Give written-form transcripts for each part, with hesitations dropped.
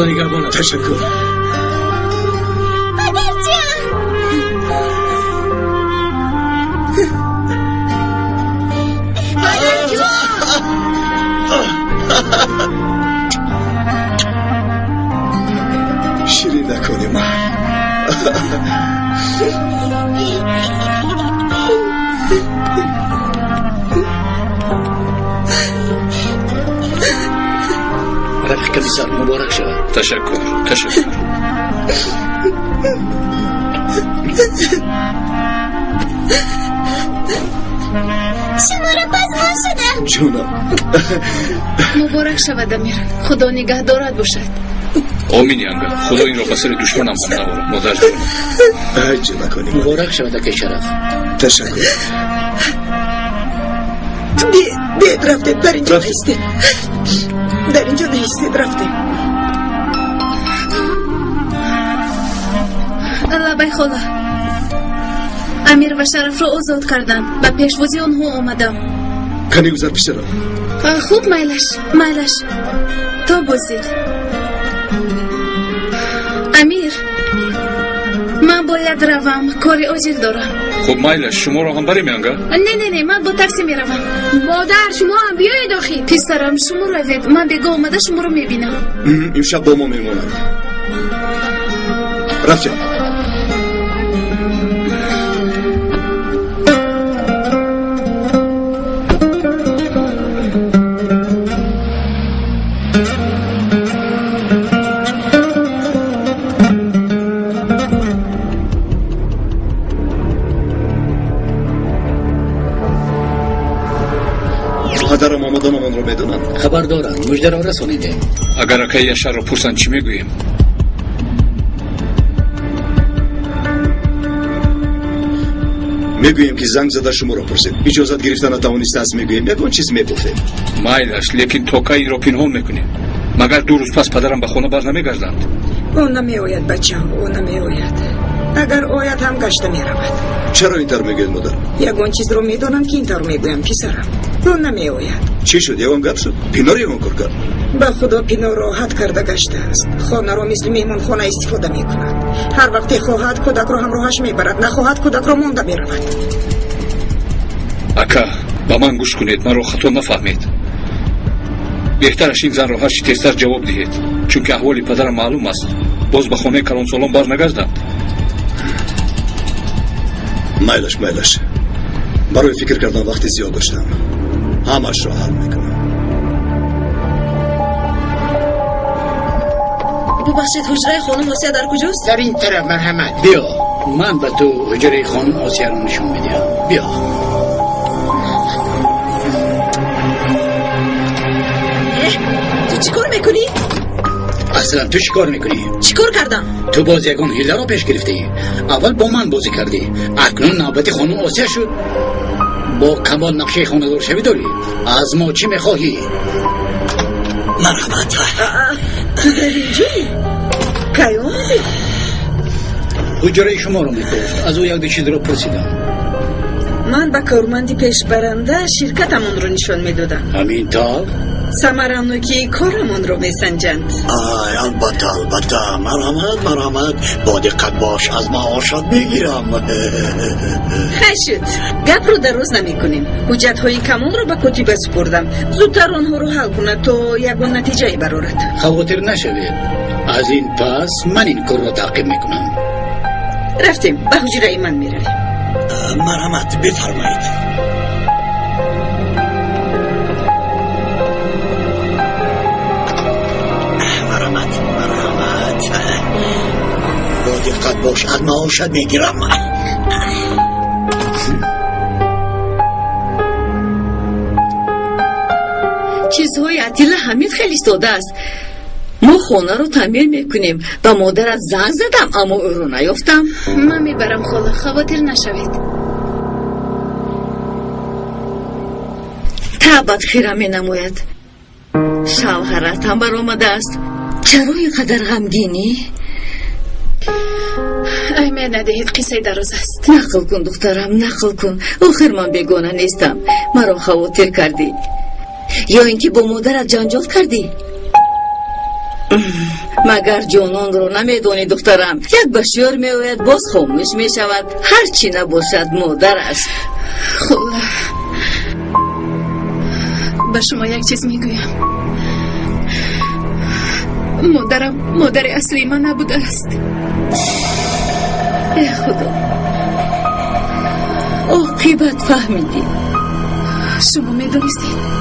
خدا نگهبانت. تشکر. شیرین نکنی ما. رفیق کمیسر مبارک شود. تشکر. شما را پس شدم. جونم. مبارک شود امیر. خدا نگهدارت باشد. آمین ینگا. خدا این را به سر دشمنم هم نوارد. مادر جانم. عجب نکنی. مبارک شود که شرف. تشکر. بیاید رفتیم. در اینجا نیستیم. در اینجا نیستید. رفتیم. الله بای خدا. امیر و شرف را آزاد کردم. به پیشوازی آنها آمدم. کنی گذر پیش را. خوب میلش تا بازید. امیر من باید روم. کاری عاجل دارم. خب میلش شما را هم بریم ینگا؟ نه من با تاکسی میروم. مادر شما هم بیایید داخل. پسرم شما روید. من دیگه آمده شما رو میبینم. امشب با ما میمونم. رفتیم. پدرم آمدنمان رو میدونن. خبر دارم. مژده را رسانیده. اگر اکه یشر را پرسن چی میگوییم؟ میگوییم که زنگ زده شما را پرسید. اجازت گرفتن نتوانسته است. میگوییم یکون چیز میگفتیم. میلش لیکن تو که این را پنهان میکنیم. مگر 2 روز پس پدرم به خانه بر نمیگردند؟ او نمیآید بچه ها. او نمیآید. اگر آید هم گشته میرود. چرا اینطور میگوید مادر؟ یگان چیز رو میدونم که اینطور میگویم پسرم. او نمیآید. چی شد؟ یگان گپ شد؟ پینا رو یگان کار کرد. به خدا پینا راحت کرده گشته است. خانه رو مثل میمون خانه استفاده میکند. هر وقت خواهد کودک رو همراهش میبرد. نخواهد کودک رو مانده میرود. اکا با من گوش کنید. من رو خطا نفهمید. بهترش این زن را هر چی تیزتر جواب دهید. چون که احوال پدرم معلوم است. باز به خانه کلان سالان بر نگردند. میلش برای فکر کردن وقتی زیاد داشتم. همش را حل میکنم. ببخشید حجره خانم آسیا در کجاست؟ در این طرف مرحمت. بیا من به تو حجره خانم آسیا رو نشون میدم. بیا. تو چیکار میکنی؟ اصلا تو چیکار میکنی؟ چیکار کردم؟ تو باز یگان هیله رو پیش گرفتی. اول با من بازی کردی. اکنون نوبت خانم آسیا شد. با کمال نقشه خانه دار شوی داری. از ما چی میخواهی؟ مرحمت. تو در اینجایی؟ کی آمدی؟ حجره شما رو میگفت. از او یک دو چیز رو پرسیدم. من به کارمندی پیش برنده شرکتمون رو نشان میدادم. همین تا ثمرانوکی کارمون رو میسنجند. البته مرحمت. با دقت باش. از معاشات میگیرم. خشت گپ رو در روز نمی کنیم. حجت های کمون رو به کتیبه سپردم. زودتر آنها رو حل کنه تو یگون نتیجه برارد. خواطر نشوید. از این پس من این کار رو تعقیب میکنم. رفتیم. به حجره من میرویم. مرحمت بفرمایید. مرحمت. با دقت باش. از معاشت میگیرم. چیزهای عطیله حمید خیلی ساده است. ما خانه رو تعمیر میکنیم. با مادرت زنگ زدم اما او رو نیافتم. من میبرم خاله. خواطر نشوید. تعبت خیره می نموید. شوهرت هم بر آمده است. چرا اینقدر غمگینی؟ اهمیت ندهید. قصه دراز است. نقل کن دخترم. نقل کن. آخر من بیگانه نیستم. مرا خواطر کردی یا اینکه با مادرت جنجال کردی؟ مگر جانان رو نمیدونی دخترم؟ یک بشور میوید باز خاموش میشود، هرچی نباشد مادرش. خدا به شما یک چیز میگویم، مادرم مادر اصلی من نبوده است. ای خدا، عاقبت فهمیدی؟ شما میدونستید؟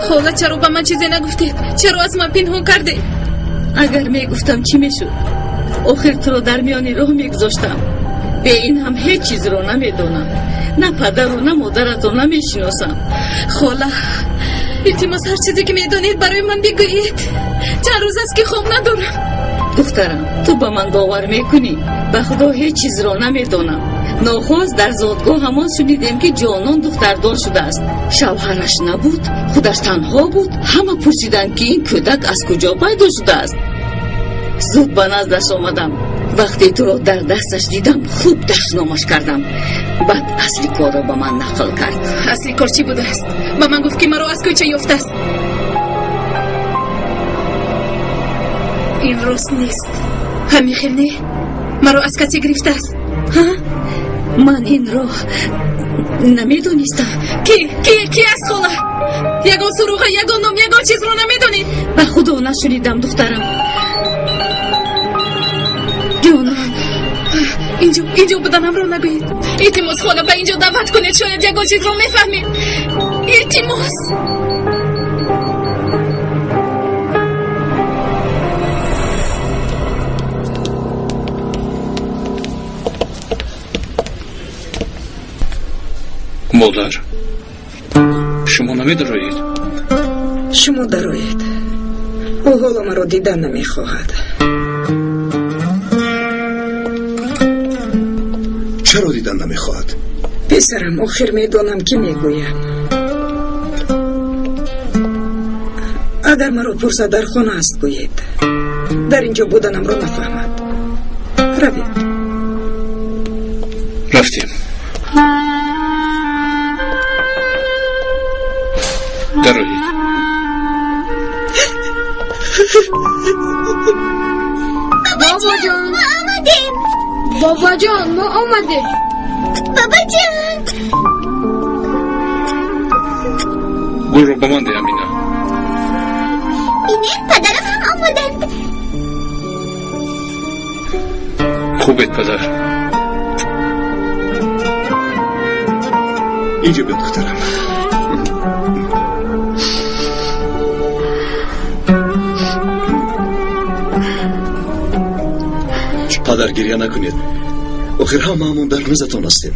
خاله چرا به من چیزی نگفتید؟ چرا از من پنهان کردید؟ اگر میگفتم چی میشد؟ آخر تو رو در میان راه میگذاشتم. به این هم هیچ چیز رو نمیدونم، نه پدر و نه مادرت رو نمیشناسم. خاله التماس هر چیزی که میدونید برای من بگویید، چند روز است که خواب ندارم. دخترم تو به من باور میکنی؟ به خدا هیچ چیز رو نمیدونم. ناخواست در زادگاه همان شنیدیم که جانان دختردار شده است. شوهرش نبود، خودش تنها بود. همه پرسیدند که این کودک از کجا پیدا شده است. زود به نزدش آمدم. وقتی تو را در دستش دیدم خوب دشنامش کردم. بعد اصلی کار را به من نقل کرد. اصلی کار چی بوده است؟ به من گفت که مرا از کوچه یافته است. این راست نیست. همیخیل نه؟ مرا از کسی گرفته است. ها؟ من این را نمیدونستم. کی است خاله؟ یگان سروخ، یگان نام، یگان چیز رو نمیدونید؟ به خدا نشنیدم دخترم. جانم اینجا بودنم رو نگوید. التماس خاله به اینجا دعوت کنید، شاید یگان چیز رو میفهمید. التماس. مادر شما نمیدارید؟ شما دارید. او حالا مرا دیدن نمیخواهد. چرا دیدن نمیخواهد؟ پسرم آخر میدانم که میگویم. اگر مرا پرسد در خانه است گویید. در اینجا بودنم را نفهمد. روید. رفتیم. درایید. بابا جان ما آمدیم. بابا جان ما آمدیم. بابا جان گل رو به من ده امینه. اینه پدرم هم آمدند. خوبت پدر. اینجا به دخترم. پدر گریه نکنید. آخر هممون در نزتون هستیم.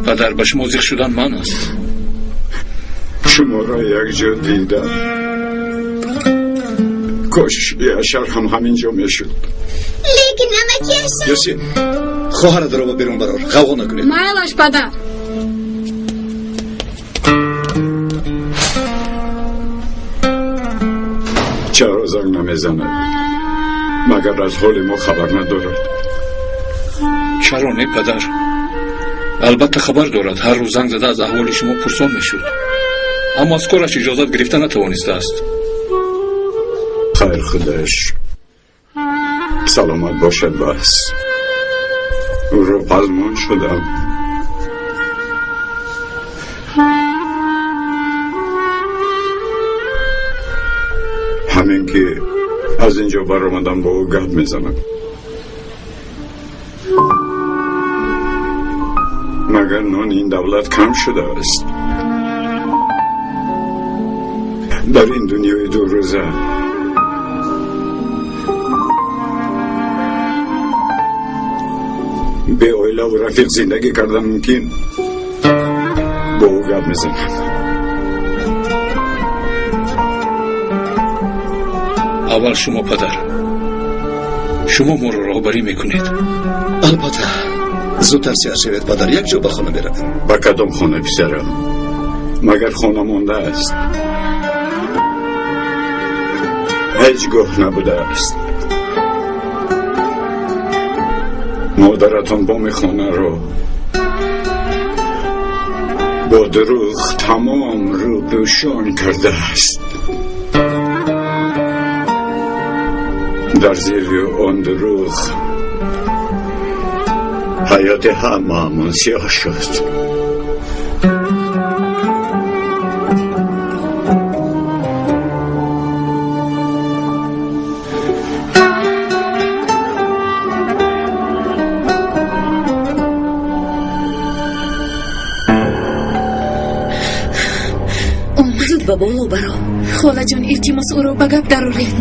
پدر به شما زیخ شدن من است. شما را یک جا دیدم. کاش اشر هم همینجا میشد. لیکن نمکی اشر. یاسین خواهر در رو بیرون برار. غوغا نکنید. مایلش پدر. چرا زنگ نمیزند؟ مگر از حال ما خبر ندارد؟ چرا نه پدر؟ البته خبر دارد. هر روز زنگ زده از احوال شما پرسان میشد، اما از کارش اجازت گرفته نتوانسته است. خیر خودش سلامت باشد. بس او را پزمان شدم. همین که از اینجا برآمدم با او گپ میزنم. مگر نان این دولت کم شده است؟ در این دنیای دو روزه به اویله و رفیق زندگی کردم ممکن با او گپ میزنم. اول شما پدر، شما ما رو راهبری میکنید. البته زودتر سیاه شوید پدر. یک جا به خانه میرویم. با کدام خانه پسرم؟ مگر خانه مانده است؟ هیچ گاه نبوده است. مادرتان بام خانه رو با دروغ تمام رو پوشان کرده است. در زیر آن دروغ حیات همه سیاه شد. زود با بالو برو. خاله جان التماس او رو به گپ درآورید.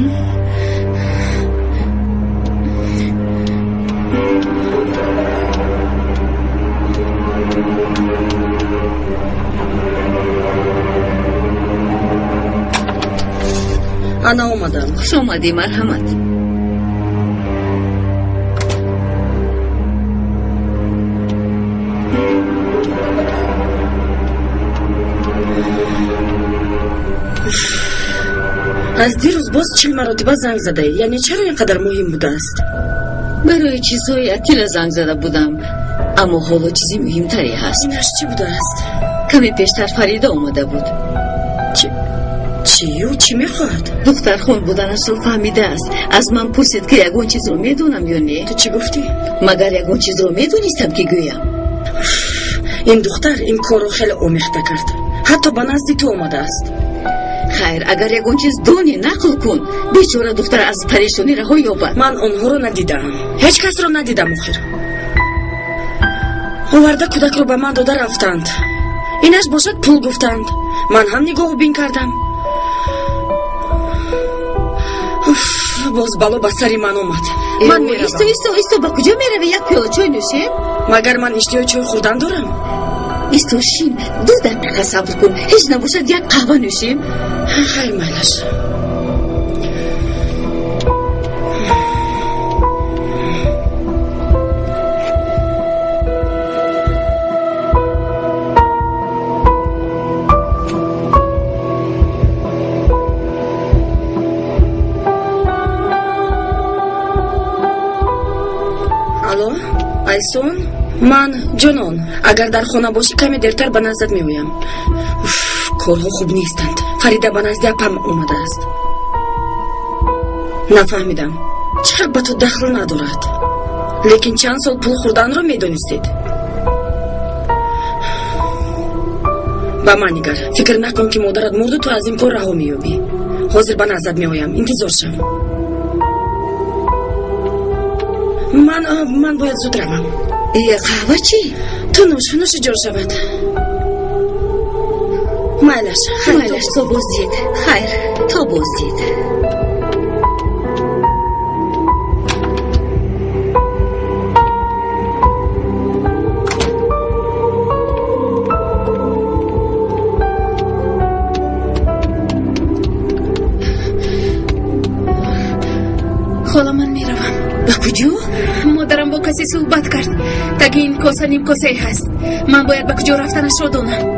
انا اومدم. خوش آمدی. مرحمت. از دیروز باز 40 مرتبه زنگ زده. یعنی چرا اینقدر مهم بوده است؟ برای چیزهای عطیل زنگ زده بودم، اما حالا چیزی مهمتری هست. اینش چی بوده است؟ کمی پیشتر فریده اومده بود. چی و چی میخواد؟ دختر خون بودنش رو فهمیده است. از من پرسید که یگون چیز رو میدونم یا نه. تو چی گفتی؟ مگر یگون چیز رو میدونستم که گویم. این دختر این کارو خیلی آمیخته کرد. حتی به نزد تو اومده است. خیر، اگر یگون چیز دونی نقل کن، بیچاره دختر از پریشانی رها یابد. من اونها رو ندیدم. هیچ کس رو ندیدم. آخر آورده کودک رو به من داده رفتند. اینش باشد پول گفتند. من هم نگاه بین کردم. باز بالا به سری من اومد. من میروم. ایستو با کجا میروی؟ یک پیاله چای نوشی؟ مگر من اشتهای چای خوردن دارم؟ ایستو شین، 2 دقیقه صبر کن. هیچ نباشد یک قهوه نوشیم؟ خیلی مالش. الو ایسون، من جنون. اگر در خانه باشی کمی دیرتر به نزدت میویم. کارها خوب نیستند. فریده به نزد اپم اومده است. نفهمیدم. چرا به تو دخل ندارد؟ لیکن چند سال پول خوردن رو میدونستید. به من نگر. فکر نکن که مادرت مرد تو از این کار رها مییابی. حاضر به نزدت میویم. انتظار شو. من باید زود روم. یه قهوه چی؟ تو نوش جور شود. مالش تا بازدید. خیر تا بازدید. خاله من میروم. به کجا؟ مادرم با کسی صحبت کرد. تگه این کاسه نیم کاسه هست. من باید به کجا رفتنش را دانم.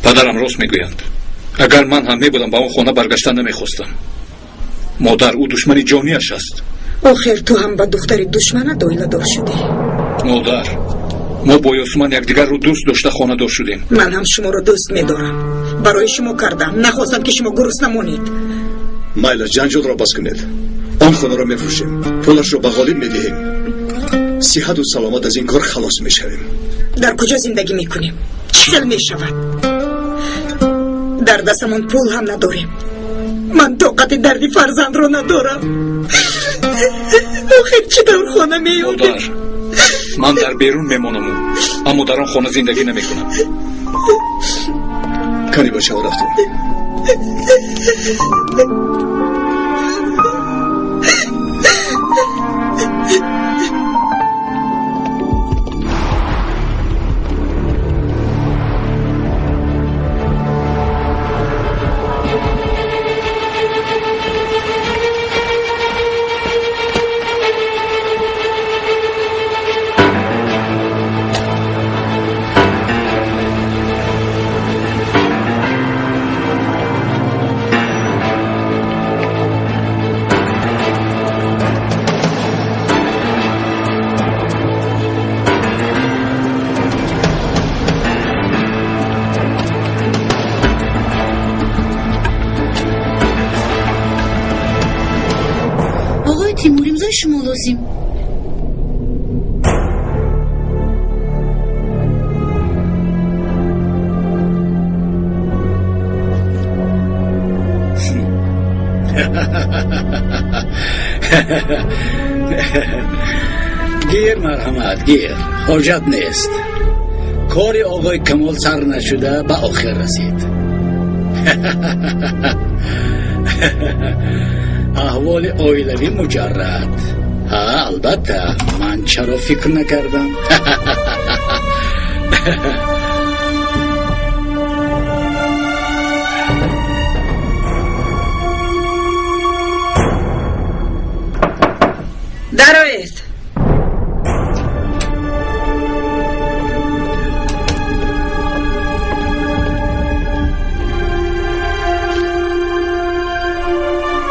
پدرم راست میگویند. اگر من هم میبودم با اون خانه برگشتن نمیخواستم. مادر او دشمنی جانیش است. آخر تو هم با دختری دشمنه دویله دار شدی. مادر، ما با یاسمن یکدیگر رو دوست داشته خانه دار شدیم. من هم شما رو دوست میدارم. برای شما کردم. نخواستم که شما گرسنه مونید. مایلا جنجال را بس کنید. آن خانه را میفروشیم. پولش را به غالب میدهیم. صحت و سلامت از این کار خلاص میشویم. در کجا زندگی میکنیم؟ چه میشود؟ در دستمون پول هم نداریم. من طاقت دردی فرزند رو ندارم. آخر چه در خانه میایم؟ مادر، من در بیرون میمانم، اما در آن خانه زندگی نمیکنم. کنی باشه و رفتیم. گیر مرحمت گیر حاجت نیست کاری آقای کمال سر نشده به آخر رسید احوال اویلوی مجرد ها البته من چرا فکر نکردم درآید.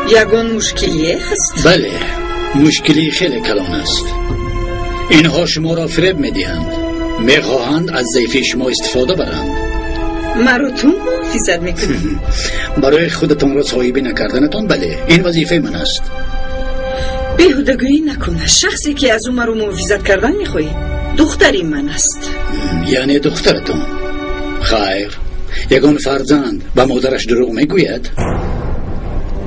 یگان مشکلیه هست؟ بله مشکلی خیلی کلان است اینها شما را فریب میدهند میخواهند از ضعیفی شما استفاده برند مرا تو محافظت میکنی؟ برای خودتان را صاحبی نکردنتان بله این وظیفه من است بیهودگویی نکنه شخصی که از اون مرا محافظت کردن میخوایی دختری من است یعنی دخترتان خیر یگان فرزند به مادرش دروغ میگوید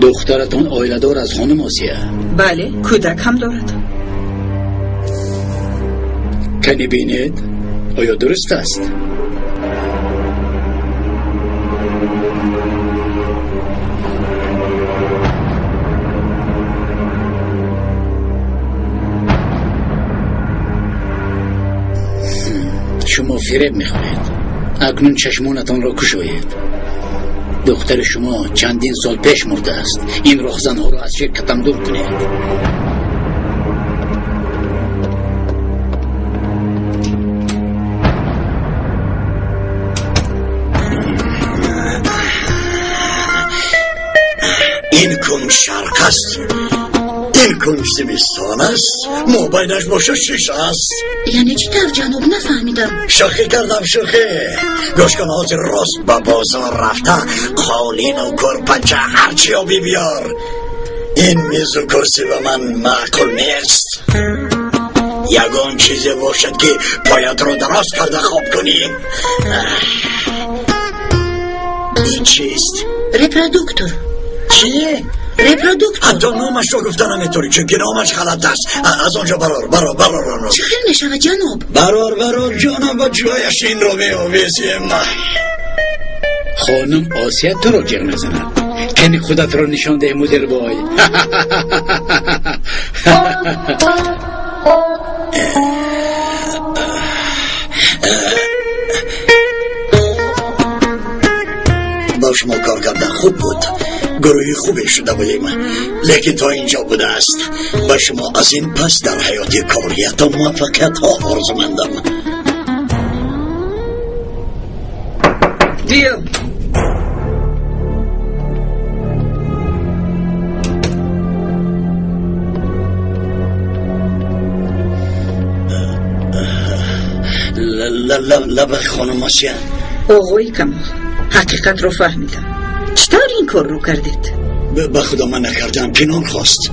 دخترتان آیله‌دار از خانم آسیه بله کودک هم دارد کنی بینید آیا درست است شما فریب میخواهید اکنون چشمانتان را کشایید دختر شما چندین سال پیش مرده است این راهزنها را از شرکتم دور کنید این کن شرق است این کن زمستان است موبایلش باشه شیش است یعنی چی در جنوب نفهمیدم شوخی کردم شوخی گوش کن حاضر راست با بازار رفته قالین و کرپنچه هرچی ها بیار این میز و کرسی به من معقول نیست یگان چیزی باشد که پایت رو دراز کرده خواب کنی این چیست؟ رپرودوکتور چیه؟ رپرودوکتور حتی نامش رو گفتن همیتوری چون که نامش غلط است از آنجا برار چه خیلی میشود جناب برار جانم با جایش این رو میآویزیم خانم آسیه تو را جغ میزند کنی خودت را نشان ده مدیر بای با شما کار کردن خوب بود گروهی خوبی شده بودیم لیکن تا اینجا بوده است با شما از این پس در حیات کاریت و موفقیت ها آرزومندم بیا لب خانم آسیه آقای کمال حقیقت رو فهمیدم چطور این کار رو کردید؟ به خدا من نکردم پینان خواست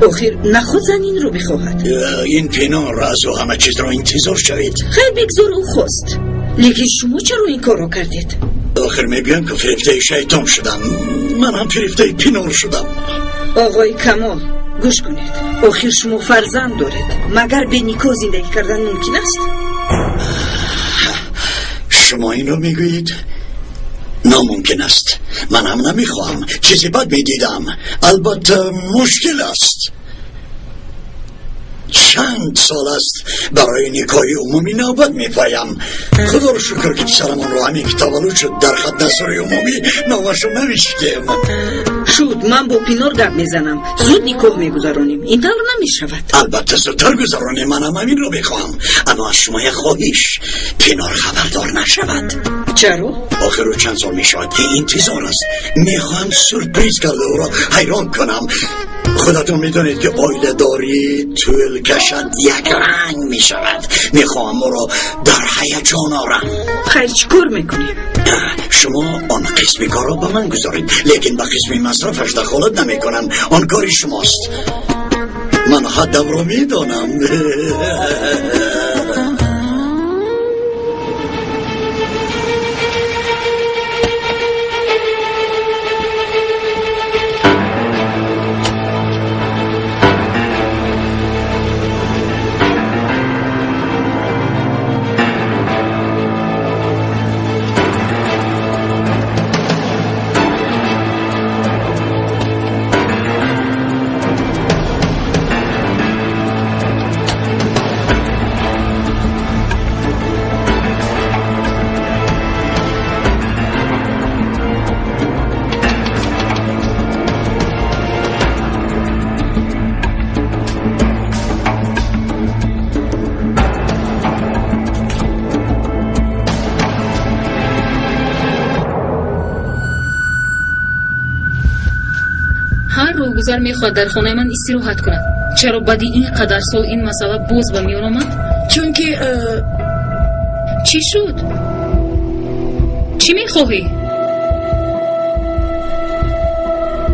آخر نخود زنین رو بخواهد این پینان را از او همه چیز را انتظار شوید خیلی بگذار او خواست لیکن شما چرا این کار رو کردید؟ آخر میگویم که فریفته شیطان شدم من هم فریفته پینان شدم آقای کمال گوش کنید آخر شما فرزند دارید مگر به نیکو زندگی کردن ممکن است؟ شما این رو میگویید؟ ناممکن است من هم نمیخواهم چیزی بد میدیدم البته مشکل است چند سال است برای نکاح عمومی نوبت میپایم خدا رو شکر که پسرمان رو همین که تولد شد در خط نصر عمومی نامش رو نوشتیم شد من با پینار گپ میزنم زود نکاح میگذارانیم این طور نمیشود البته زودتر گذرانیم من هم همین رو بخواهم اما از شما خواهیش پینار خبردار نشود چرا؟ آخر رو چند سال میشود انتظار است میخواهم سورپریز کرده او را حیران کنم خودتون میدونید که آیله داری طول کشد یک رنگ میشود میخواهم او را در هیجان آرم خیر چی کار میکنیم؟ شما آن قسمی کار را به من گذارید لیکن به قسمی مصرفش دخالت نمی کنم آن کاری شماست من حدم را میدانم درگذر میخواد در خانه من استراحت کند. چرا بعد اینقدر سال این مسئله باز به میان آمد؟ چون که چی شد؟ چی میخواهی؟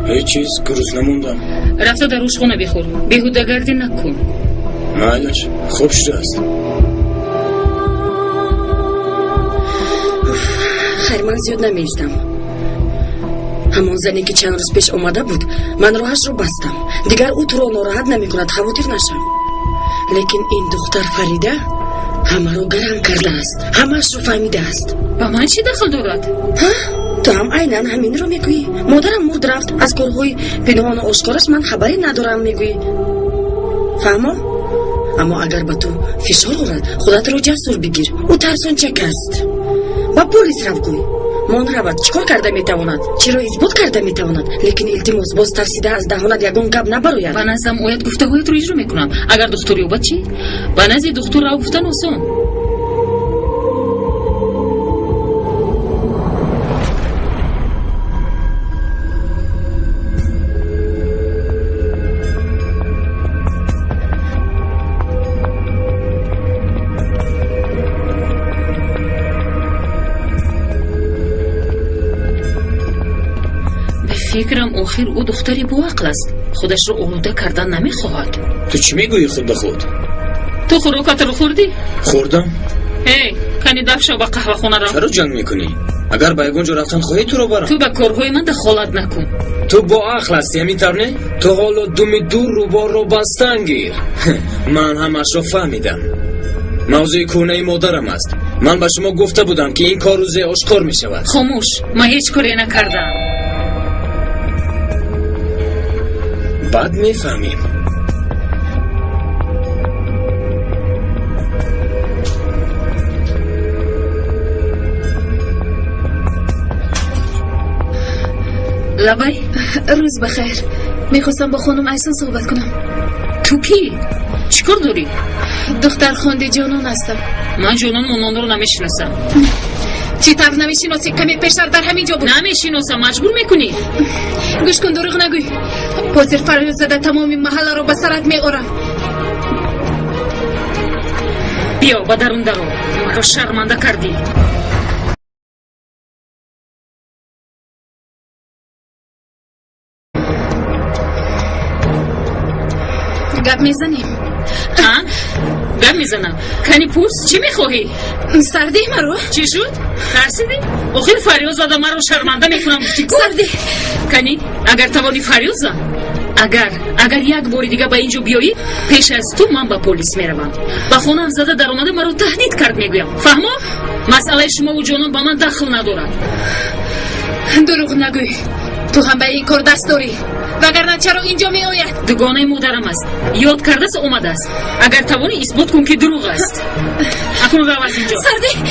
هیچ چیز، گروز نموندم. رفته در روشخانه بخور، بیهوده گردی نکن. مالش خوب شده است. خیر، من زیاد نمیستم. همون زنی که چند روز پیش اومده بود من راهش رو بستم. دیگر او تو رو ناراحت نمی کند، خواطر نشم. لیکن این دختر فریده همه رو گرم کرده است، همش رو فهمیده است. با من چی دخل دارد؟ تو هم عیناً همین رو میگویی. مادرم مرد رفت، از کارهای پنهان و آشکارش من خبری ندارم میگویی. فهمو؟ اما اگر به تو فشار آورد خودت رو جسور بگیر. او ترسان چک است. با پلیس رفت گوی. من رفت چیکار کرده میتواند؟ چرا اثبات کرده میتواند؟ لیکن التماس باز ترسیده از دهانت یگان گپ نبروید. به نظرم اوید گفتگویت رو اجرا میکنم. اگر دکتری اوبد چی؟ به نظر دکتر را گفتن آسان. فکرم آخر او دختری با عقل است، خودش رو آلوده کردن نمیخواهد. تو چی میگویی خود به خود؟ تو خوراکت رو خوردی؟ خوردم. هی کنی دفشا با قهوه خونه را. چرا جنگ میکنی؟ اگر به یگونجا رفتن خواهی تو رو برم. تو به کارهای من دخالت نکن. تو با عقل هستی همینطور نه؟ تو حالا دومی دور رو بار رو بستن گیر. من همش رو فهمیدم. موضوع کونه مادرم است. من به شما گفته بودم که این کار روزه آشکار میشود. خاموش، من هیچ کاری نکردم. بعد میفهمیم. لبای روز بخیر. میخواستم با خانم ایسان صحبت کنم. تو کی؟ چیکار داری؟ دختر خانده جانان هستم. من جانان مونان رو نمیشناسم. چی طرف نمیشناسی؟ کمی پیشتر در همینجا بود. نمیشناسم، مجبور میکنی. گوش کن، دروغ نگوی. پازر فریاد زده تمام محله رو به سرت میآورم. بیا با درون درو، مرا شرمنده کردی. گپ میزنیم. ها؟ گپ میزنم. کنی پوست چی میخواهی؟ سردی مرو. چی شد؟ ترسیدی؟ آخر فریاد زده مرا شرمنده میکنم. سردی. کنی اگر توانی فریاد زن. اگر یک بار دیگه به اینجا بیایی پیش از تو من به پلیس میروم. با خونم زده در اومده مرا تهدید کرد میگویم. فهمو؟ مسئله شما و جانان با من دخل ندارد. دروغ نگوی. تو هم به این کار دست داری. وگرنه چرا اینجا می آید؟ دوگانه مادرم است. یاد کرده است اومده است. اگر توانی اثبات کن که دروغ است. اکنون رو از اینجا. سردی.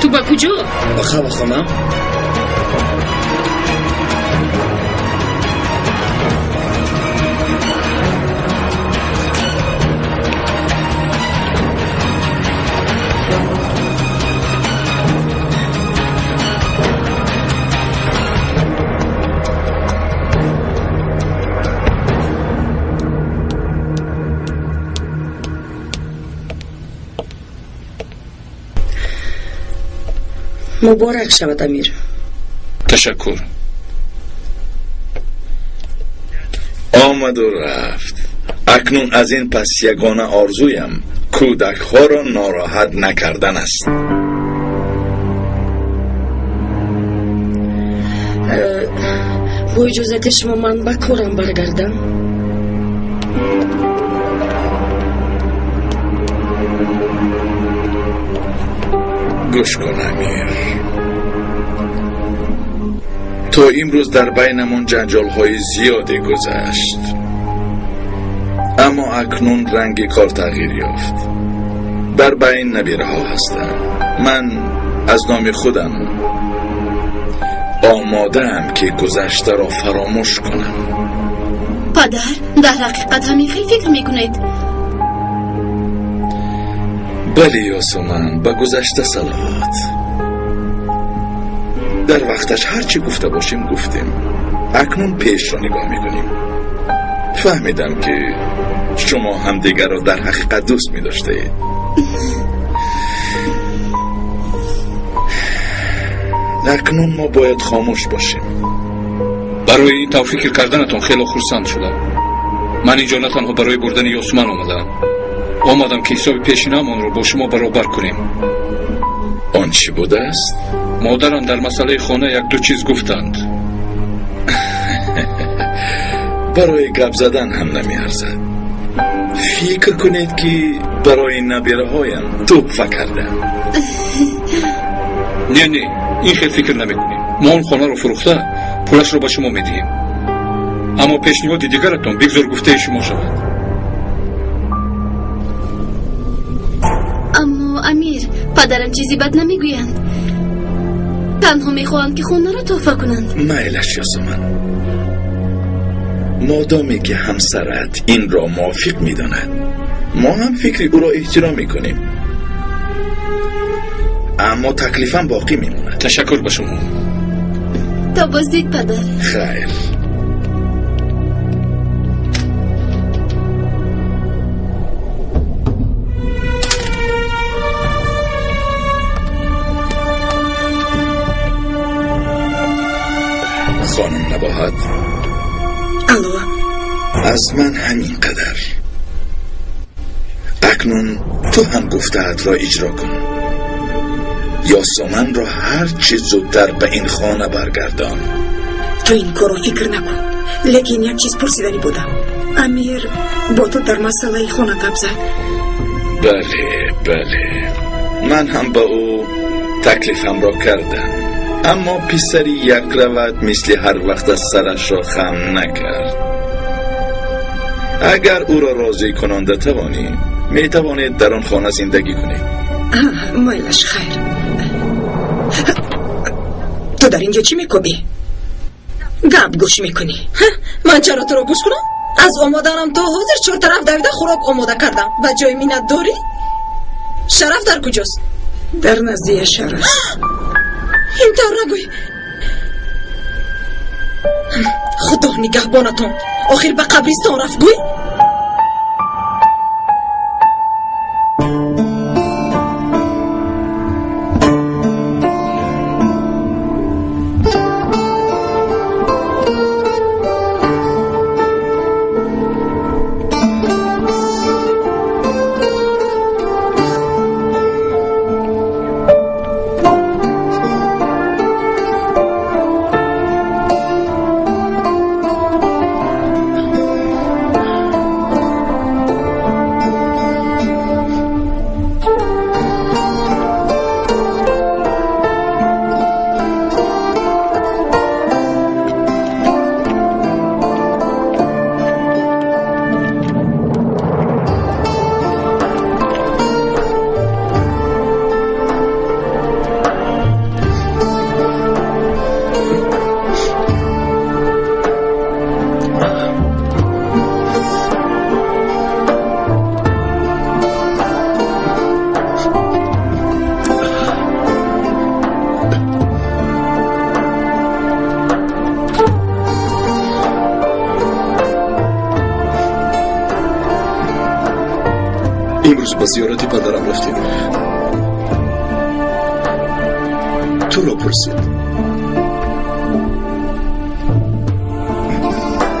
تو با کجا؟ با خواب خانم. مبارک شود امیر. تشکر. آمد و رفت. اکنون از این پس یگانه آرزویم کودک ها را ناراحت نکردن است. با اجازت شما من به کارم برگردم. گوش کن امیر، تو امروز در بینمون جنجال های زیادی گذشت، اما اکنون رنگ کار تغییر یافت. در بین نبیره ها هستم. من از نام خودم آماده ام که گذشته را فراموش کنم. پدر، در حقیقت همین خیلی فکر میکنید؟ بله یاسمن، با گذشته صلوات. در وقتش هرچی گفته باشیم گفتیم. اکنون پیش را نگاه میکنیم. فهمیدم که شما هم دیگر را در حقیقت دوست می داشته. اکنون ما باید خاموش باشیم. برای این طور فکر کردنتون خیلی خرسند شدم. من اینجا نه تنها برای بردن یاسمن آمدم که حساب پیشینه‌مان رو با شما برابر کنیم. آن چی بوده است؟ مادرم در مسئله خانه یک دو چیز گفتند. برای گپ زدن هم نمی‌ارزد. فکر کنید که برای نبیره‌هایم تحفه کردم. نه این خیلی فکر نمی‌کنیم. ما اون خانه رو فروخته پولش رو به شما میدیم. اما پیشنهاد دیگرتون بگذار گفته شما شود. اما امیر، پدرم چیزی بد نمیگویند. تنها میخواهند که خونه را تحفه کنند. میلش یاسمن، مادامی که همسرت این را موافق میداند ما هم فکری او را احترام میکنیم. اما تکلیفم باقی میموند. تشکر به شما. تا بازدید پدر. خیر. خانم نباهت، الو، از من همین قدر. اکنون تو هم گفته‌ات را اجرا کن. یاسمن را هر چه زودتر به این خانه برگردان. تو این کارو فکر نکن. لیکن یک چیز پرسیدنی بودم. امیر با تو در مسئله خانه گپ زد؟ بله من هم با او تکلیفم را کردم. اما پسری یک روت مثل هر وقت از سرش را خم نکرد. اگر او را راضی کننده توانی میتوانید در آن خانه زندگی کنید. میلش خیر. تو در اینجا چی میکنی؟ گپ گوش میکنی؟ من چرا تو را گوش کنم؟ از آمادنم تا حاضر چهار طرف دویده خوراک آماده کردم و جای مینت داری؟ شرف در کجاست؟ در نزدیک شرف. این طور نگوی. خدا نگهبانتون. آخر به قبرستان رفت گوی؟ امروز با زیارت پدرم رفتیم. تو را پرسید.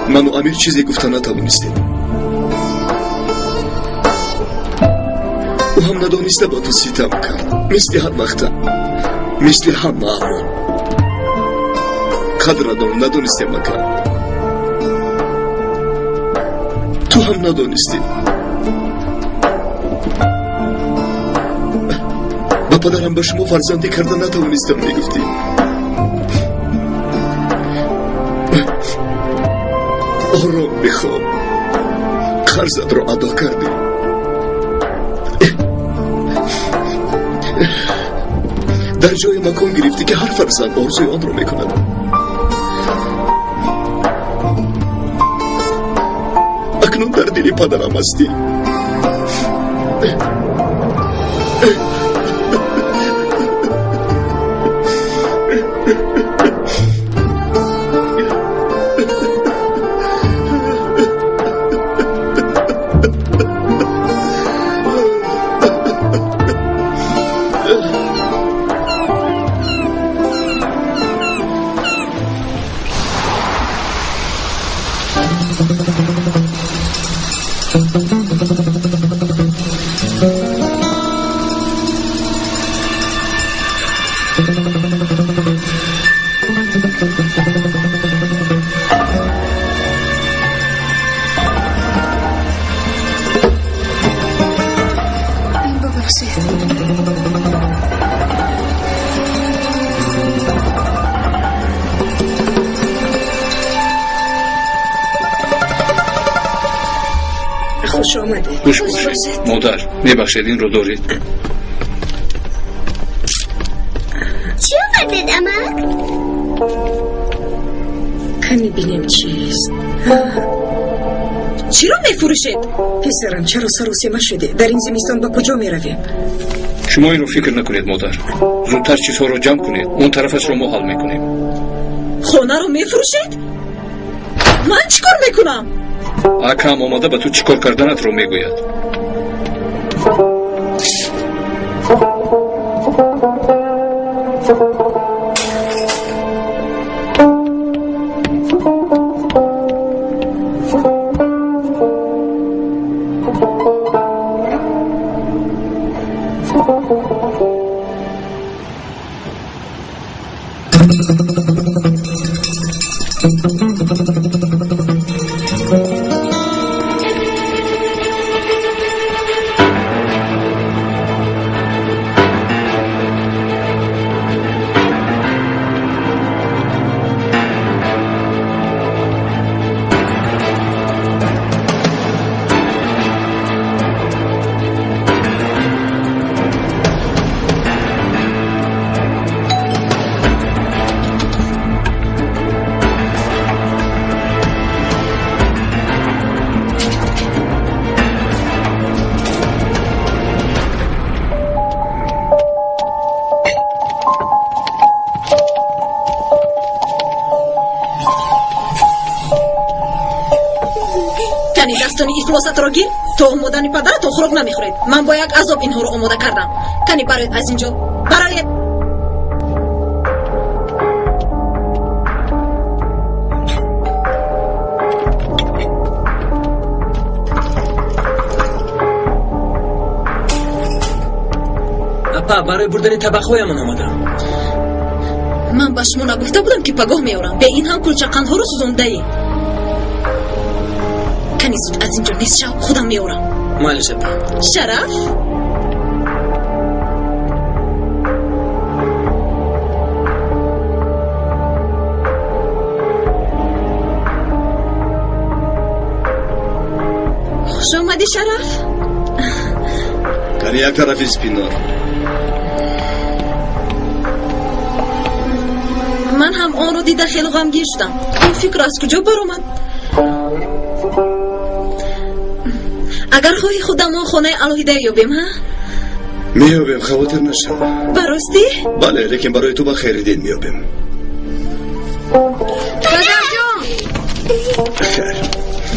من و امیر چیزی گفته نتوانستیم. او هم ندانسته با تو ستم کرد. مثل هر وقت، مثل همه احوال قدردان ندانسته مکرد. تو هم ندانستی. با پدرم به شما فرزندی کردن نتوانستم میگفتی. آرام بخواب. قرضت را ادا کردی. در جای مکان گرفتی که هر فرزند آرزوی آن را میکند. اکنون در دل پدرم هستی. خوش آمده. خوش باشید. مادر میبخشید این رو دارید. چی آوردید امک؟ کنی بینیم چیست. چی رو میفروشید؟ پسرم چرا سر و سیمه شده؟ در این زمستان با کجا میرویم؟ شما این رو فکر نکنید مادر. زودتر چیزها رو جمع کنید. اون طرفش رو ما حل میکنیم. خونه رو میفروشید؟ من چیکار میکنم؟ اکرم آماده به تو چیکار کردنت رو میگوید. افلاسات رو گیر تو آمدن پدرت خوراک نمیخورید. من با یک عذاب اینها رو آماده کردم. کنی برایت از اینجا برایت. اپا برای بردن طبقه‌هایمان آمدم. من به شما نگفته بودم که پگاه میارم. به این هم کلچقندها رو سوزونده ای. کنی زود از اینجا نیست شو. خودم میارم. مالش اپا. شرف خوش آمدی شرف. کنی یک طرفی سپینار. من هم آن رو دیده خیلی غمگین شدم. این فکر از کجا برآمد؟ اگر خواهی خودم خانه الهیده یابیم ها؟ میابیم خواهتر نشو. براستی؟ بله لیکن برای تو با خیردین میابیم. پدر جان خیر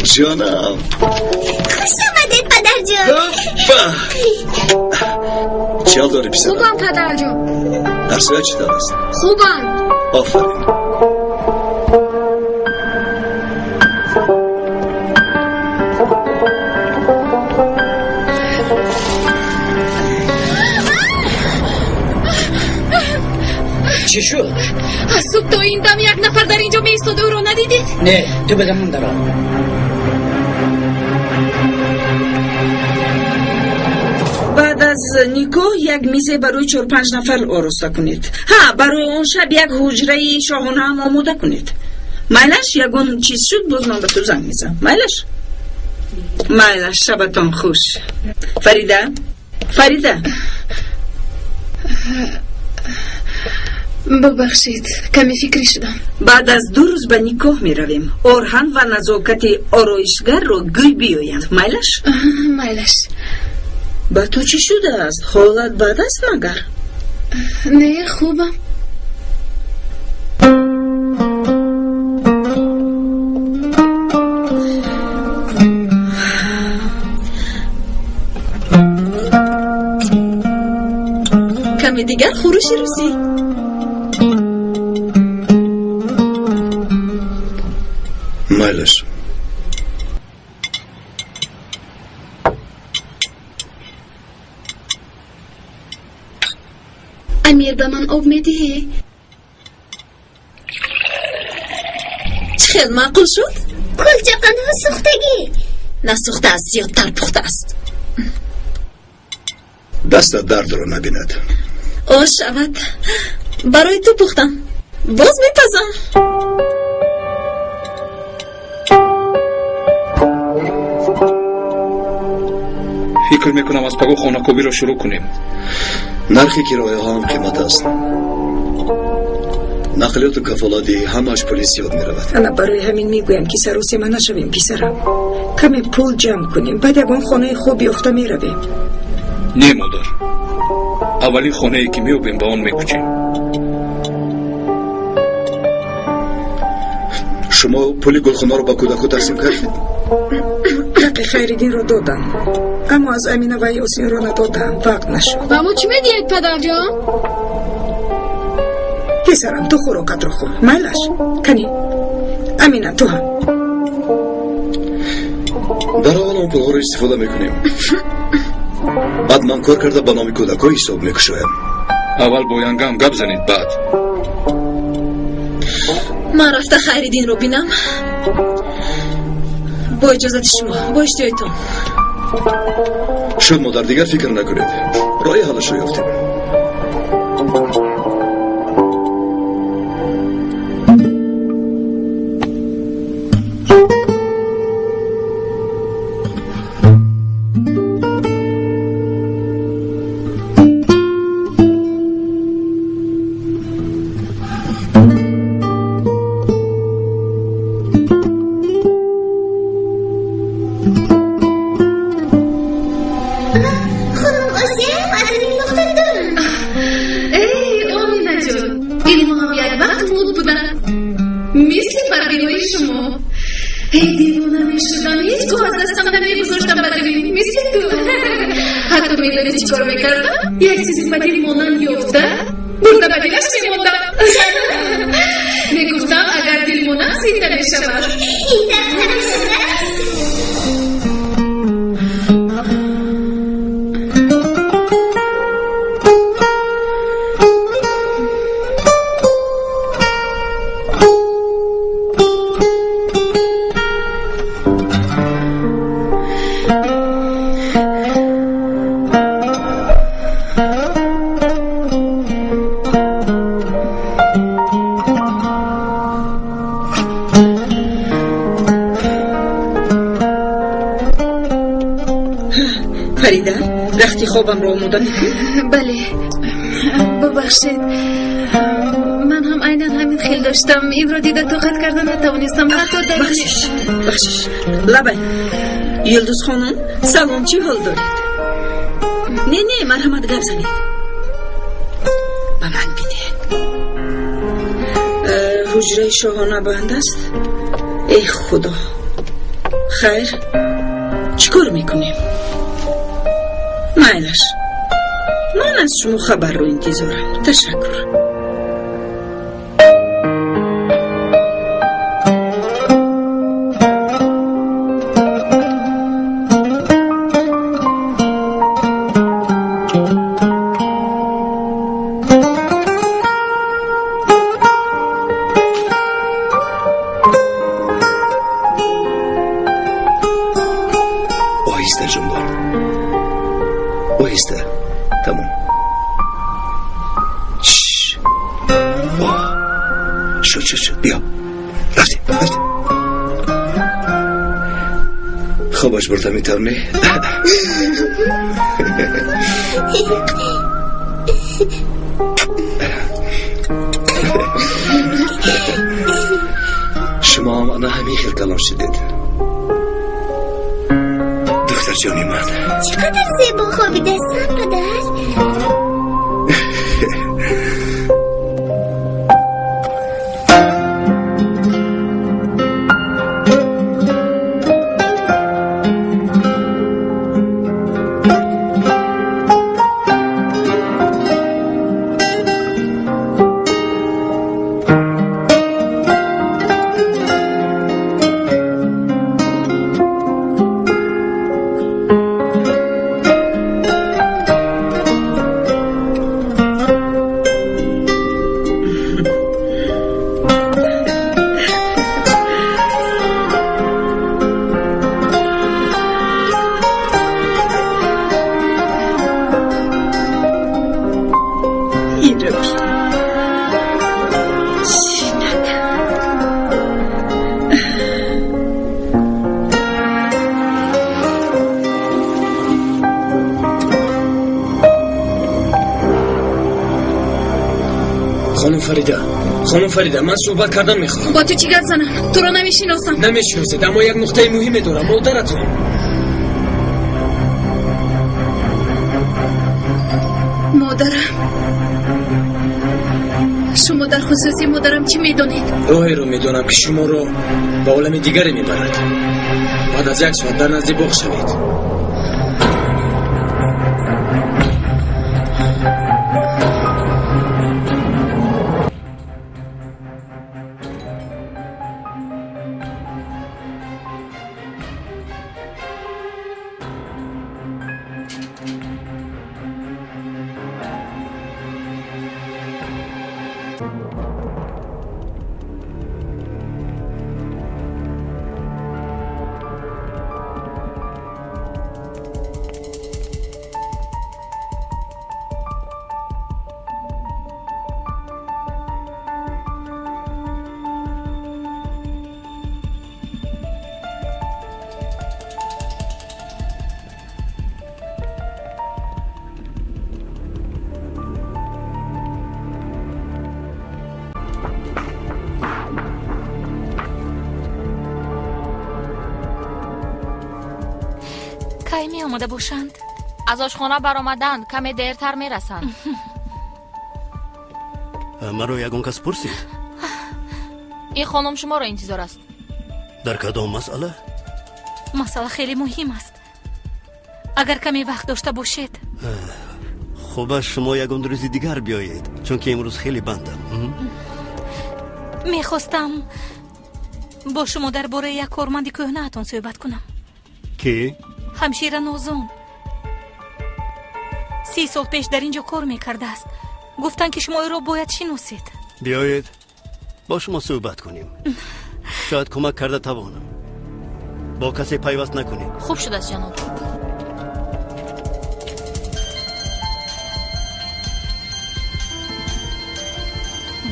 جانم. خوش آمدید پدر جان. چی حال داری پسرم؟ خوبم پدر جان. در صورت چی دار است؟ خوبم. آفرین. چی شد؟ از صبح تا این دم یک نفر در اینجا می ایستاده و رو ندیدید؟ نه تو بدم من درام. بعد از نیکو یک میزه برای 4-5 نفر آراسته کنید. ها برای اون شب یک حجره شاهانه هم آماده کنید. مایلش یگون چیز شد باز من به تو زنگ میزم. مایلش شبتان خوش. فریده ببخشید کمی فکری شدم. بعد از 2 روز به نکاح می رویم. آرهن و نزاکت آرایشگر رو گوی بیایند. مایلش با تو چی شده است؟ حالت بد است مگر؟ نه خوبم. کمی دیگر خروش روزی. مایلش امیر به من آب میدهی؟ چه خیلی معقول شد؟ کلچقندها سوختگی. نه سوخته است زیادتر پخته است. دستت درد رو نبیند. آه شود برای تو پختم. باز میپزم. فکر میکنم از پگاه خانه‌کوبی را شروع کنیم. نرخ کرایه ها هم قیمت است. نقلیات و کفالتی همش پلیس یاد میرود. انا برای همین میگویم که سر و سیما نشویم پسرم. کمی پول جمع کنیم بعد یگان خانه خوب یافته میرویم. نه مادر، اولی خانه ای که میوبیم با آن میکوچیم. شما پول گلخانه رو با کودکو تقسیم کردید؟ حق خیریدین رو دادم اما از امینه و یاسین رو ندادم، وقت نشد. اما چی میدید پدر جان؟ پسرم تو خوراکت رو خور مالش کنی. امینه تو هم در اول اون پولها رو استفاده میکنیم. بعد من کار کرده با نام کودکو حساب میکشویم. اول با ینگم گپ زنید بعد. من رفته خیریدین رو بینم. با اجازت شما، با اشتیایتون. شد مادر دیگر فکر نکنید، رای حالش رو یافتیم. یک چیزی بدی مونن یافته برده بدیلش میموندم. میگفتم اگر دل مونن زنده میشود. این دفتر شده فریده رختی خوابم رو آموده میکنی؟ بله ببخشید، من هم عیناً همین خیل داشتم. این رو دیده طاقت کردن نتوانستم حتی در بخشش لبه یلدوز خانم سلام، چی حال دارید؟ نه مرحمت گپ زنید. به من بیده. حجره شاهانه بند است. ای خدا، خیر چیکار میکنیم؟ مایلش من از شما خبر رو انتظارم. تشکر. آهسته جنبال، آهسته. تمام. شد بیا. رفتیم. خوابش برده میتونی؟ شما هم انا همین خیل کلام شدید. دختر جانی من چقدر زیبا خوابیدستم پدر. خانم فریده من صحبت کردن میخوام. با تو چی گپ زنم؟ تو رو نمیشناسم. نمیشناسید اما یک نقطه مهمی دارم. مادرتون مادرم. شما در خصوصی مادرم چی میدونید؟ راهی رو میدونم که شما رو به عالم دیگری میبرد. بعد از یک ساعت در نزد باغ شوید. کی می آمده باشند؟ از آشخانه برآمدند، کمی دیرتر می رسند. مرا یگان کس پرسید؟ این خانم شما را انتظار است. در کدام مسئله؟ مسئله خیلی مهم است. اگر کمی وقت داشته باشید. خوب شما یگان روز دیگر بیایید، چون که امروز خیلی بندم. میخواستم با شما درباره یک کارمند کهنه‌تان صحبت کنم. کی؟ همشیره نازون. 30 سال پیش در اینجا کار میکرده است. گفتن که شما او را باید شناسید. بیایید با شما صحبت کنیم. شاید کمک کرده توانم. با کسی پیوست نکنید. خوب شده است جناب.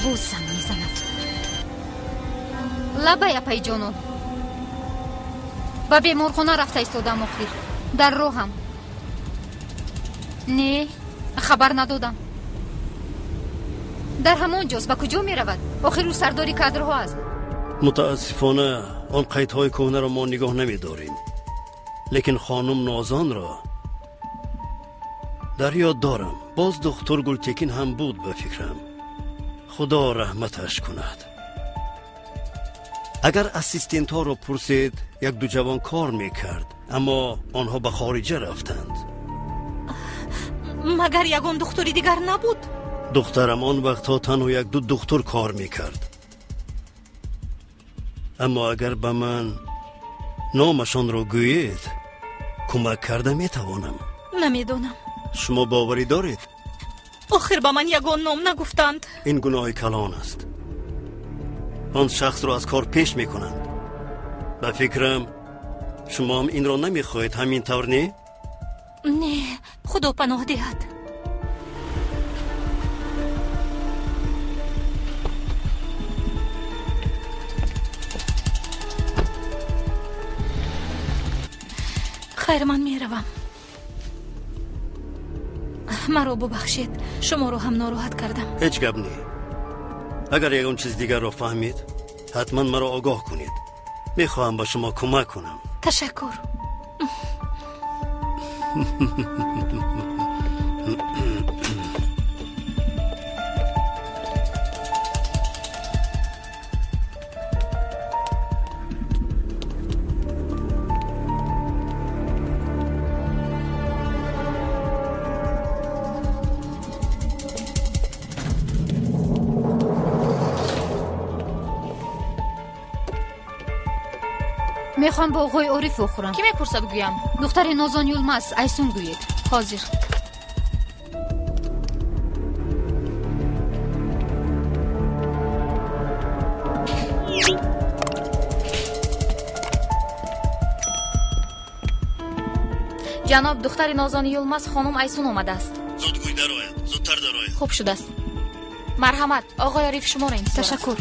بوز زن میزند. لبه اپای جانون. با بیمارخانه رفته ایستادم آخر. در راهم. نه خبر ندادم. در همان جاست. به کجا می رود؟ آخر او سرداری کادرها است. متاسفانه آن قیدهای کهنه را ما نگاه نمی داریم. لیکن خانم نازان را در یاد دارم. باز دکتر گلتکین هم بود به فکرم. خدا رحمتش کند. اگر اسیستنت ها رو پرسید یک دو جوان کار میکرد، اما آنها به خارجه رفتند. مگر یگان دکتری دیگر نبود؟ دخترم آن وقتها تنها یک دو دکتر کار میکرد. اما اگر به من نامشان رو گویید کمک کرده میتوانم. نمیدونم. شما باوری دارید؟ آخر به من یگان نام نگفتند. این گناه کلان است. آن شخص رو از کار پیش میکنند. به فکرم شما هم این را نمیخواهید همین طور نه؟ نه خدا پناه دهد. خیر من میروم. مرا ببخشید شما رو هم ناراحت کردم. هیچ گپ نی. اگر یکون چیز دیگر رو فهمید حتما مرا آگاه کنید. میخواهم با شما کمک کنم. تشکر. میخوام با آقای عارف بخورم. کی میپرسد گویم؟ دختر نازان یلمز ایسون گوید. حاضر. جناب دختر نازان یلمز خانم ایسون آمده است. زودگوی درآید. زودتر درآید. خوب شده است. مرحمت آقای عارف شما را انتظار. تشکر.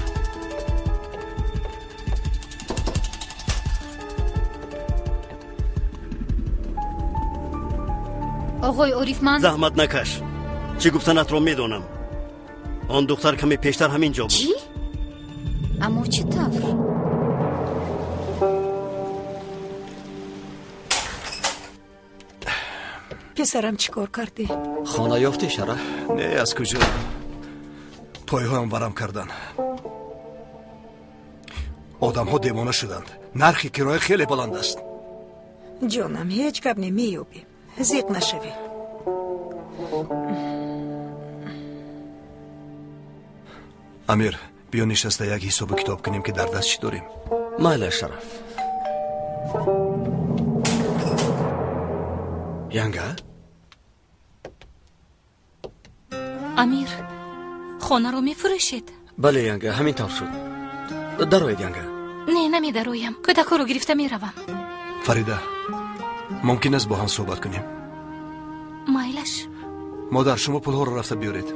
آقای عارف من زحمت نکش. چی گفتنت رو میدونم. آن دختر کمی پیشتر همینجا بود. چی؟ اما چطور؟ پسرم چیکار کردی؟ خانه یافتی شرف؟ نه از کجا؟ پایهایم ورم کردن. آدم ها دیوانه شدند. نرخ کرایه خیلی بلند است. جانم هیچ گپ نمییابیم. زیق نشوی. امیر بیا نشسته یک حساب کتاب کنیم که در دست چی داریم. مایل شرف. ینگه؟ امیر خانه رو میفروشید؟ بله ینگه همینطور شد. دروید ینگه. نه نمیدرویم. کودک رو گرفته میروم. فریده ممکن است با هم صحبت کنیم؟ مایلش. مادر شما پول ها رو رفته بیارید.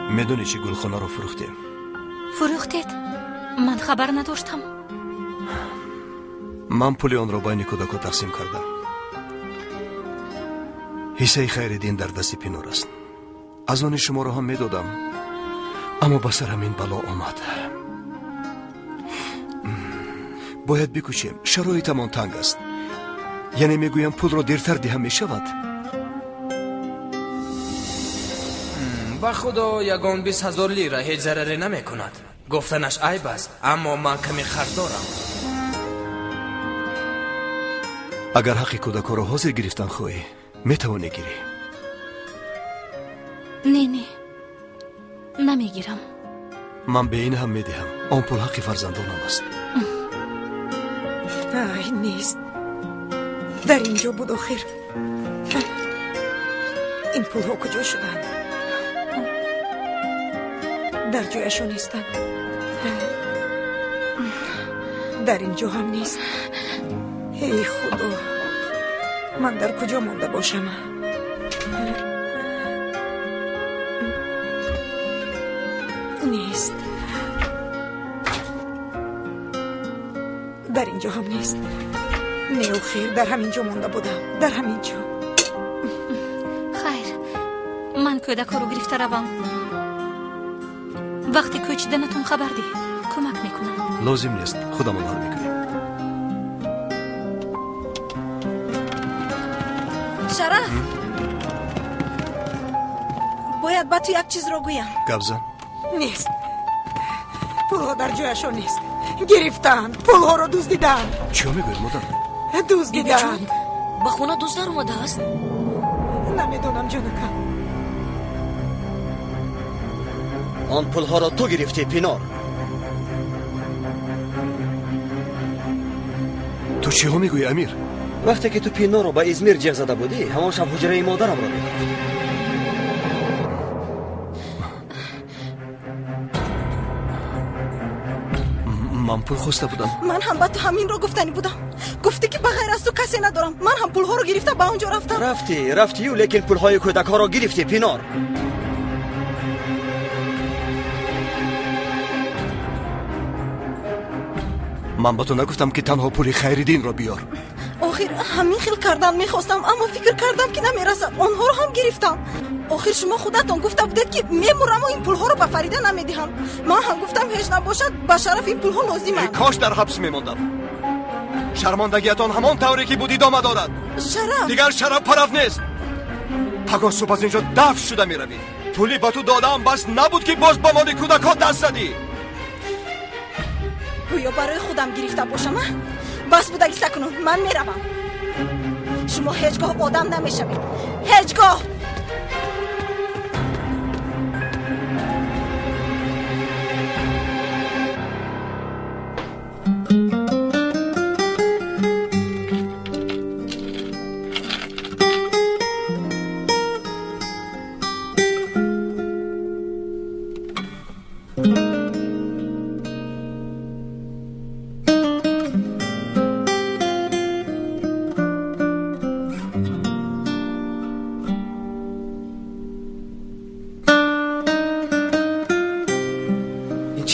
میدونی چی گلخانه رو فروختیم؟ فروختید؟ من خبر نداشتم. من پول آن را بین کودک‌ها تقسیم کردم. حصه خیرالدین در دست پینور است. از آن شما را هم میدادم، اما به سر همین بلا آمد. باید بکوشیم. شرایطمان تنگ است. یعنی میگویم پول را دیرتر دهم میشود. با خدا یگان 20,000 لیره هیچ ضرری نمی کند. گفتنش عیب است، اما من کمی خرج دارم. اگر حقی کودک‌ها را حاضر گرفتن خواهی میتوانی گیری. نه نمیگیرم. من به این هم میدهم. آن پول حقی فرزندانم است. ای نیست. در اینجا بود آخر. این پول ها کجا شدن؟ در جایشون نیستن. در اینجا هم نیست. ای خدا، من در کجا مانده باشم؟ نیست. در اینجا هم نیست. نه و خیر، در همینجا مانده بودم. در همینجا. خیر، من کودک رو گرفته روم. وقتی کوچیدنتون خبر دی کمک میکنم. لازم نیست، خودمان حال میکنیم. شرف، باید با تو یک چیز رو گویم. گبزن؟ نیست. پول ها در جایشون نیست. گرفتن. پول ها رو دزدیدن. چی میگوید مادر؟ دزدیدن. با خونه دوست در اومده است؟ نمیدونم جانکم. آن پول ها را تو گرفتی پینار. تو چی ها میگویی امیر؟ وقتی که تو پینار رو به ازمیر جیغ زده بودی همان شب حجره مادرم را میگفت. من پول خواسته بودم. من هم با تو همین رو گفتنی بودم. گفتی که بغیر از تو کسی ندارم. من هم پول ها رو گرفته با اونجا رفتم. رفتی لیکن پول های کودک ها را گرفتی پینار. من با تو نگفتم که تنها پول خیرالدین را بیار. آخر همین خیل کردن میخواستم، اما فکر کردم که نمیرسد. آنها رو هم گرفتم. آخر شما خودتون گفته بودید که میمورم و این پول ها رو به فریده نمیدهم. من هم گفتم هیچ نباشد به شرف این پول ها لازمه. کاش در حبس میماندم. شرمندگیتان همان طوری که بود ادامه دارد. شرف دیگر شرف پرف نیست. پگاه صبح از اینجا دفع شده میروی. پولی با تو دادم بس نبود که باز با مال کودک‌ها دست زدی. گویا برای خودم گرفته باشم. بس بوده ایسته کنون. من میروم. شما هیچگاه آدم نمیشوید. هیچگاه.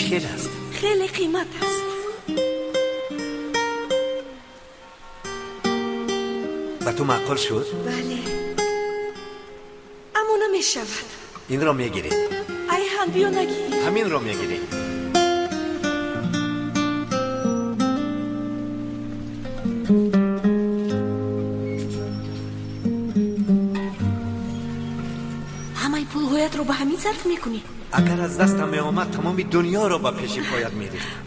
مشکل است. خیلی قیمت است. به تو معقول شد؟ بله. اما نمی شود. این را میگیرید. ایهان بیو نگی. همین را میگیرید. همه پول هایت رو به همین صرف میکنی؟ اگر از دستم می آمد تمام دنیا را به پیش پایت میریختم.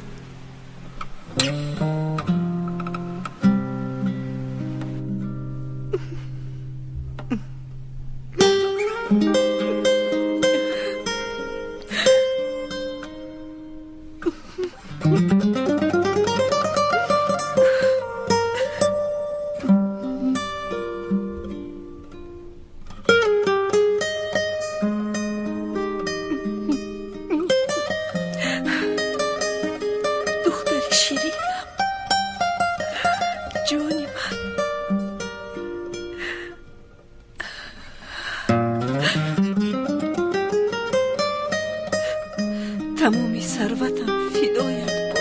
تمامی ثروتم فدایت بود.